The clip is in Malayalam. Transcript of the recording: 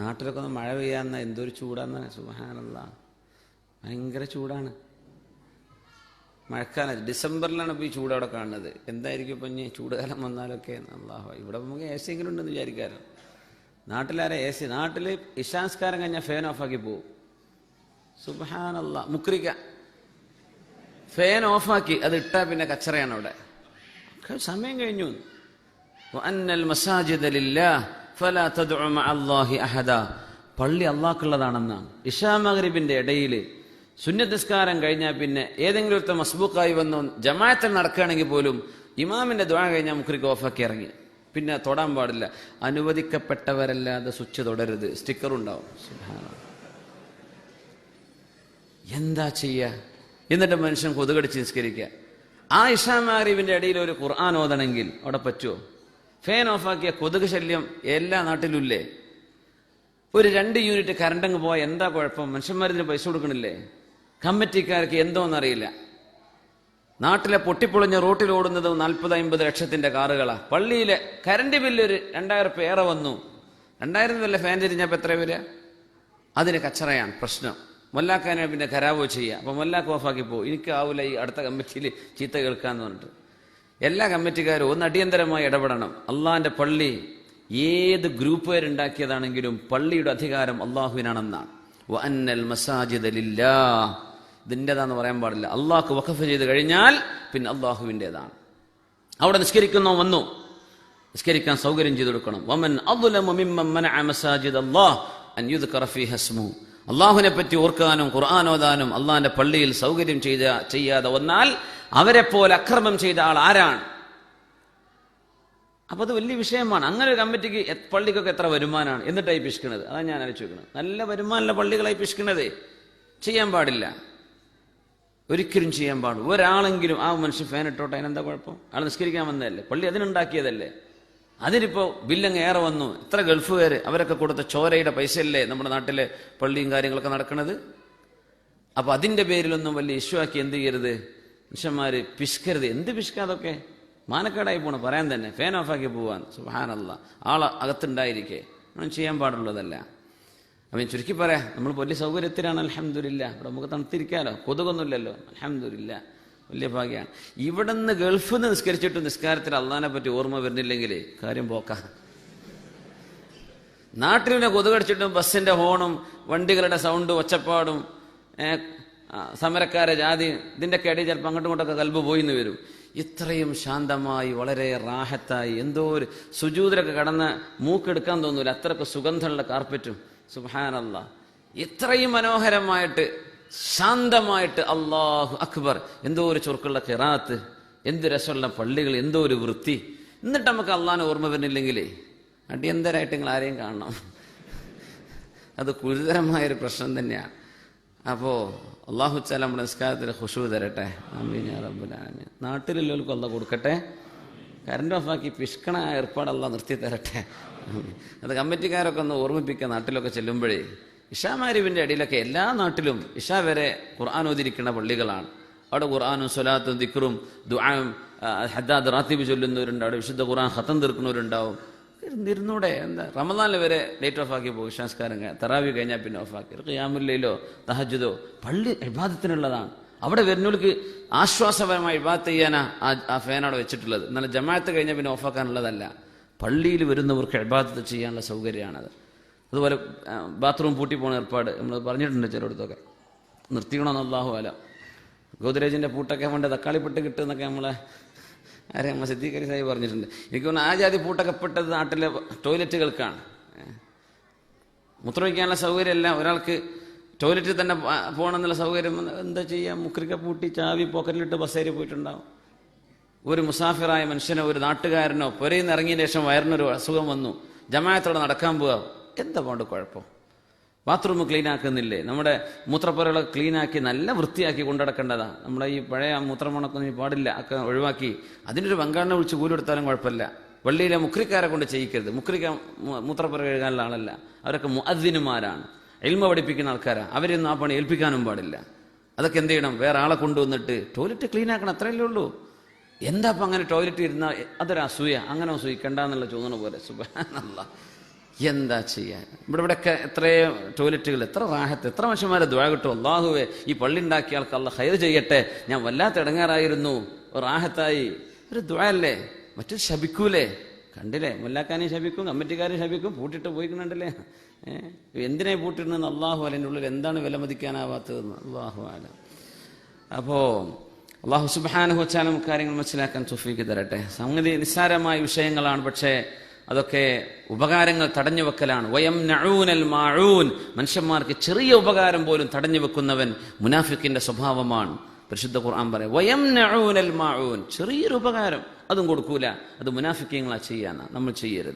നാട്ടിലൊക്കെ ഒന്ന് മഴ പെയ്യാന്ന എന്തൊരു ചൂടാന്ന്, സുബ്ഹാനല്ലാഹ്, ഭയങ്കര ചൂടാണ്. മഴക്കാലം ഡിസംബറിലാണ് ഇപ്പോൾ ഈ ചൂട് അവിടെ കാണുന്നത്. എന്തായിരിക്കും ഇപ്പം ഇനി ചൂടുകാലം വന്നാലൊക്കെ? അല്ലാഹു, ഇവിടെ നമുക്ക് എ സി എങ്കിലും ഉണ്ടെന്ന് വിചാരിക്കാമല്ലോ. നാട്ടിലാരെ എ സി? നാട്ടിൽ ഇശാസ്കാരം കഴിഞ്ഞാൽ ഫാൻ ഓഫാക്കി പോവും. സുബ്ഹാനല്ലാഹ്, മുക്രിക്ക ഫാൻ ഓഫാക്കി അത് ഇട്ടാൽ പിന്നെ കച്ചറയാണ് അവിടെ. സമയം കഴിഞ്ഞു. വഅന്നൽ മസാജിദ ലില്ലാഹ് ഫലാ തദ്ഉ മഅല്ലാഹി അഹദ. പള്ളി അള്ളാഹ്ക്കുള്ളതാണെന്നാണ്. ഇശാ മഗ്രിബിന്റെ ഇടയിൽ സുന്നത്ത് നിസ്കാരം കഴിഞ്ഞാൽ പിന്നെ ഏതെങ്കിലും ഒരു മസ്ബൂക്കായി വന്നു ജമാഅത്തിൽ നടക്കുകയാണെങ്കിൽ പോലും ഇമാമിന്റെ ദുആ കഴിഞ്ഞാൽ മുക്രിക്ക് ഓഫാക്കി ഇറങ്ങി, പിന്നെ തൊടാൻ പാടില്ല. അനുവദിക്കപ്പെട്ടവരല്ലാതെ സ്വിച്ച് തൊടരുത്, സ്റ്റിക്കറുണ്ടാവും. സുബ്ഹാനല്ലാഹ്, എന്താ ചെയ്യുക? എന്നിട്ട് മനുഷ്യൻ കൊതുകടിച്ച് നിസ്കരിക്കുക. ആ ഇശാ മഗ്രിബിന്റെ ഇടയിൽ ഒരു ഖുർആൻ ഓതണമെങ്കിൽ അവിടെ പറ്റുമോ? ഫാൻ ഓഫാക്കിയ കൊതുക് ശല്യം എല്ലാ നാട്ടിലും ഇല്ലേ? ഒരു 2 യൂണിറ്റ് കറണ്ടങ്ങ് പോയാൽ എന്താ കുഴപ്പം? മനുഷ്യന്മാരിതിന് പൈസ കൊടുക്കണില്ലേ? കമ്മിറ്റിക്കാർക്ക് എന്തോന്നറിയില്ല. നാട്ടിലെ പൊട്ടിപ്പൊളിഞ്ഞ റോട്ടിൽ ഓടുന്നത് 40-50 ലക്ഷത്തിന്റെ കാറുകളാ. പള്ളിയിലെ കറണ്ട് ബില്ല് ഒരു 2000 രൂപ ഏറെ വന്നു. 2000 വല്ല ഫാൻ തിരിഞ്ഞപ്പോൾ എത്ര വരിക? അതിന് കച്ചറയാണ് പ്രശ്നം. മൊല്ലാക്കാനെ പിന്നെ ഖരാബോ ചെയ്യുക. അപ്പം മൊല്ലാക്ക് ഓഫാക്കി പോകും. എനിക്കാവില്ല ഈ അടുത്ത കമ്മിറ്റിയിൽ ചീത്ത കേൾക്കാന്ന് പറഞ്ഞിട്ട്. എല്ലാ കമ്മിറ്റിക്കാരും ഒന്ന് അടിയന്തരമായി ഇടപെടണം. അള്ളാഹിന്റെ പള്ളി ഏത് ഗ്രൂപ്പുകാരുണ്ടാക്കിയതാണെങ്കിലും പള്ളിയുടെ അധികാരം അള്ളാഹുവിനാണെന്നാണ്. വഅന്നൽ മസാജിദ ലില്ലാഹ്, ഇതിൻ്റെതാന്ന് പറയാൻ പാടില്ല. അള്ളാഹ്ക്ക് വഖഫ് ചെയ്ത് കഴിഞ്ഞാൽ പിന്നെ അള്ളാഹുവിൻ്റെതാണ്. അവിടെ നിസ്കരിക്കുന്നോ വന്നു, നിസ്കരിക്കാൻ സൗകര്യം ചെയ്തു കൊടുക്കണം. വമൻ അദ്ലമു മിമ്മൻ മനഅ മസാജിദ അല്ലാഹ് അൻ യുദ്കറ ഫീഹി ഇസ്മുഹു. അള്ളാഹുവിനെ പറ്റി ഓർക്കാനും ഖുർആൻ ഓതാനും അള്ളാഹിന്റെ പള്ളിയിൽ സൗകര്യം ചെയ്യാതെ വന്നാൽ അവരെ പോലെ അക്രമം ചെയ്ത ആൾ ആരാണ്? അപ്പൊ അത് വലിയ വിഷയമാണ്. അങ്ങനെ ഒരു കമ്മിറ്റിക്ക് പള്ളിക്കൊക്കെ എത്ര വരുമാനമാണ് എന്നിട്ടായി പിശുക്കുന്നത്? അതാണ് ഞാൻ ആലോചിക്കുന്നത്. നല്ല വരുമാനമുള്ള പള്ളികളായി പിശുക്കുന്നത് ചെയ്യാൻ പാടില്ല, ഒരിക്കലും ചെയ്യാൻ പാടില്ല. ഒരാളെങ്കിലും ആ മനുഷ്യൻ ഫാൻ ഇട്ടോട്ടെ, അതിനെന്താ കുഴപ്പം? ആൾ നിസ്കരിക്കാൻ വന്നതല്ലേ, പള്ളി അതിനുണ്ടാക്കിയതല്ലേ. അതിനിപ്പോ ബില്ലങ്ങ് ഏറെ വന്നു. ഇത്ര ഗൾഫുകാർ അവരൊക്കെ കൊടുത്ത ചോരയുടെ പൈസയല്ലേ നമ്മുടെ നാട്ടിലെ പള്ളിയും കാര്യങ്ങളൊക്കെ നടക്കുന്നത്. അപ്പൊ അതിന്റെ പേരിലൊന്നും വലിയ ഇഷ്യൂ ആക്കി എന്ത് ചെയ്യരുത്, മനുഷ്യന്മാര് പിശുക്കരുത്. എന്ത് പിശുക്കാതൊക്കെ മാനക്കേടായി പോണു പറയാൻ തന്നെ. ഫാൻ ഓഫാക്കി പോവാൻ, സുബ്ഹാനല്ലാഹ്, ആളെ അകത്തുണ്ടായിരിക്കെ ഒന്നും ചെയ്യാൻ പാടുള്ളതല്ല. അവൻ ചുരുക്കി പറയാം, നമ്മൾ വലിയ സൗകര്യത്തിലാണ് അൽഹംദുലില്ലാഹ്. ഇവിടെ നമുക്ക് തണുത്തിരിക്കാലോ, കൊതുകൊന്നുമില്ലല്ലോ, അൽഹംദുലില്ലാഹ്, വലിയ ഭാഗ്യമാണ്. ഇവിടെ നിന്ന് ഗൾഫിൽ നിന്ന് നിസ്കരിച്ചിട്ട് നിസ്കാരത്തിൽ അള്ളാഹിനെ പറ്റി ഓർമ്മ വരുന്നില്ലെങ്കിൽ കാര്യം പോക്കാ. നാട്ടിൽ പിന്നെ കൊതുകടിച്ചിട്ടും ബസ്സിന്റെ ഹോണും വണ്ടികളുടെ സൗണ്ടും ഒച്ചപ്പാടും സമരക്കാരെ ജാതി ഇതിൻ്റെയൊക്കെ ഇടയിൽ ചിലപ്പോൾ അങ്ങോട്ടും ഇങ്ങോട്ടൊക്കെ കൽബ് പോയിന്ന് വരും. ഇത്രയും ശാന്തമായി വളരെ റാഹത്തായി എന്തോ ഒരു സുജൂദിലൊക്കെ കടന്ന് മൂക്കെടുക്കാൻ തോന്നൂല, അത്രയ്ക്ക് സുഗന്ധമുള്ള കാർപ്പറ്റും. സുബ്ഹാനല്ലാഹ്, ഇത്രയും മനോഹരമായിട്ട് ശാന്തമായിട്ട് അല്ലാഹു അക്ബർ, എന്തോ ഒരു ചുരുക്കുള്ള ഖിറാത്ത്, എന്ത് രസമുള്ള പള്ളികൾ, എന്തോ ഒരു വൃത്തി. എന്നിട്ട് നമുക്ക് അള്ളാഹിനെ ഓർമ്മ വരുന്നില്ലെങ്കിലേ അടിയന്തരമായിട്ട് നിങ്ങൾ ആരെയും കാണണം. അത് ഗുരുതരമായൊരു പ്രശ്നം തന്നെയാണ്. അപ്പോൾ അള്ളാഹു തആല നമ്മുടെ നിസ്കാരത്തിൽ ഖുശൂ തരട്ടെ. ആമീൻ യാ റബ്ബൽ ആലമീൻ. നാട്ടിലുള്ളവർക്ക് അള്ളാഹ് കൊടുക്കട്ടെ. കറണ്ട് ഓഫാക്കി പിഷ്കണ ഏർപ്പാട് അള്ളാഹ് നിർത്തി തരട്ടെ. അത് കമ്മിറ്റിക്കാരൊക്കെ ഒന്ന് ഓർമ്മിപ്പിക്കുക. നാട്ടിലൊക്കെ ചെല്ലുമ്പോഴേ ഇശാ മഗ്രിബിന്റെ ഇടയിലൊക്കെ എല്ലാ നാട്ടിലും ഇശാ വരെ ഖുർആൻ ഓതിരിക്കുന്ന പള്ളികളാണ്. അവിടെ ഖുർആനും സ്വലാത്തും ദിക്റും ദുആയും ഹദ്ദാദ് റാത്തിബ് ചൊല്ലുന്നവരുണ്ട്, അവിടെ വിശുദ്ധ ഖുർആൻ ഖത്തം തീർക്കുന്നവരുണ്ടാവും. ഇരുന്നൂടെ എന്താ? റമദാനിൽ വരെ ലൈറ്റ് ഓഫ് ആക്കി പോകും. ഇശാസ്കാരം തറാവി കഴിഞ്ഞാൽ പിന്നെ ഓഫാക്കി. ഖിയാമുൽ ലൈലോ തഹജ്ജുദോ പള്ളി ഇബാദത്തിനുള്ളതാണ്. അവിടെ വരുന്നവർക്ക് ആശ്വാസപരമായി ഇബാദത്ത് ചെയ്യാനാ ആ ഫാൻ അവിടെ വെച്ചിട്ടുള്ളത്. എന്നാൽ ജമാഅത്ത് കഴിഞ്ഞാൽ പിന്നെ ഓഫാക്കാനുള്ളതല്ല. പള്ളിയിൽ വരുന്നവർക്ക് ഇബാദത്ത് ചെയ്യാനുള്ള സൗകര്യമാണത്. അതുപോലെ ബാത്റൂം പൂട്ടി പോകുന്ന ഏർപ്പാട് നമ്മൾ പറഞ്ഞിട്ടുണ്ട് ചിലയിടത്തൊക്കെ. നിർത്തിക്കണമെന്ന് അല്ലാഹു അലം. ഗോദ്രേജിന്റെ പൂട്ടൊക്കെ വേണ്ട തക്കാളി പെട്ട് കിട്ടുമെന്നൊക്കെ നമ്മളെ ആരെയും സിദ്ദീഖ് സാഹിബ് പറഞ്ഞിട്ടുണ്ട്. എനിക്ക് തോന്നുന്നു ആ ജാതി പൂട്ടൊക്കെ പെട്ടത് നാട്ടിലെ ടോയ്ലറ്റുകൾക്കാണ്. മൂത്രമൊഴിക്കാനുള്ള സൗകര്യമല്ല, ഒരാൾക്ക് ടോയ്ലറ്റിൽ തന്നെ പോകണമെന്നുള്ള സൗകര്യം എന്താ ചെയ്യുക? മുക്രിക്ക പൂട്ടി ചാവി പോക്കറ്റിലിട്ട് ബസ്സേരി പോയിട്ടുണ്ടാവും. ഒരു മുസാഫിറായ മനുഷ്യനോ ഒരു നാട്ടുകാരനോ പുരയിൽ നിന്ന് ഇറങ്ങിയ ശേഷം വയറിനൊരു അസുഖം വന്നു, ജമാഅത്തോടെ നടക്കാൻ പോവുക, എന്താ പോണ്ട് കുഴപ്പം? ബാത്റൂം ക്ലീൻ ആക്കുന്നില്ലേ? നമ്മുടെ മൂത്രപ്പുരകളൊക്കെ ക്ലീനാക്കി നല്ല വൃത്തിയാക്കി കൊണ്ടുനടക്കേണ്ടതാണ്. നമ്മുടെ ഈ പഴയ മൂത്രമണക്കൊന്നും പാടില്ല, ഒക്കെ ഒഴിവാക്കി അതിനൊരു പങ്കാളിനെ വിളിച്ച് കൂലി കൊടുത്താലും കുഴപ്പമില്ല. പള്ളിയിലെ മുക്രിക്കാരെ കൊണ്ട് ചെയ്യിക്കരുത്. മുക്രിക്ക മൂത്രപ്പുര കഴുകാനുള്ള ആളല്ല, അവരൊക്കെ മുഅദ്ദിനുമാരാണ്, ഇൽമ പഠിപ്പിക്കുന്ന ആൾക്കാരാണ്. അവരൊന്നും ആ പണി ഏൽപ്പിക്കാനും പാടില്ല. അതൊക്കെ എന്ത് ചെയ്യണം? വേറെ ആളെ കൊണ്ടുവന്നിട്ട് ടോയ്ലറ്റ് ക്ലീൻ ആക്കണം, അത്രയല്ലേ ഉള്ളൂ. എന്താ അപ്പം അങ്ങനെ ടോയ്ലറ്റ് ഇരുന്നാൽ അതൊരു അസൂയ, അങ്ങനെ അസൂയിക്കണ്ടെന്നുള്ള ചോദന പോലെ. സുബ്ഹാനല്ലാഹ്, എന്താ ചെയ്യാൻ? ഇവിടെയൊക്കെ എത്രയോ ടോയ്ലറ്റുകൾ, എത്ര റാഹത്ത്, എത്ര മനുഷ്യന്മാരെ ദുആ കിട്ടും. അല്ലാഹുവേ ഈ പള്ളി ഉണ്ടാക്കിയ ആൾക്ക് അല്ലാഹ് ഖൈർ ചെയ്യട്ടെ, ഞാൻ വല്ലാത്ത ഇടങ്ങാറായിരുന്നു, റാഹത്തായി. ഒരു ദുആ അല്ലേ? മറ്റു ശപിക്കൂലേ? കണ്ടില്ലേ, മുല്ലാക്കാനെയും ശപിക്കും, കമ്മിറ്റിക്കാരെയും ശപിക്കും, പൂട്ടിട്ട് പോയിക്കണ്ടല്ലേ. എന്തിനായി പൂട്ടിടുന്നെന്ന് അള്ളാഹു അലൻ്റെ ഉള്ളിൽ എന്താണ് വിലമതിക്കാനാവാത്തതെന്ന് അള്ളാഹു അല. അപ്പോൾ അള്ളാഹു സുബ്ഹാനഹു വ തആല കാര്യങ്ങൾ മനസ്സിലാക്കാൻ തൗഫീഖ് തരട്ടെ. സംഗതി നിസ്സാരമായ വിഷയങ്ങളാണ്, പക്ഷേ അതൊക്കെ ഉപകാരങ്ങൾ തടഞ്ഞു വെക്കലാണ്. വയംനഊനൽ മാഊൻ, മനുഷ്യന്മാർക്ക് ചെറിയ ഉപകാരം പോലും തടഞ്ഞു വെക്കുന്നവൻ മുനാഫിക്കിന്റെ സ്വഭാവമാണ്. പരിശുദ്ധ ഖുർആൻ പറയും വയംനഊനൽ മാഊൻ, ചെറിയൊരു ഉപകാരം അതും കൊടുക്കൂല. അത് മുനാഫിക്കീങ്ങളാ ചെയ്യാനാ, നമ്മൾ ചെയ്യരുത്.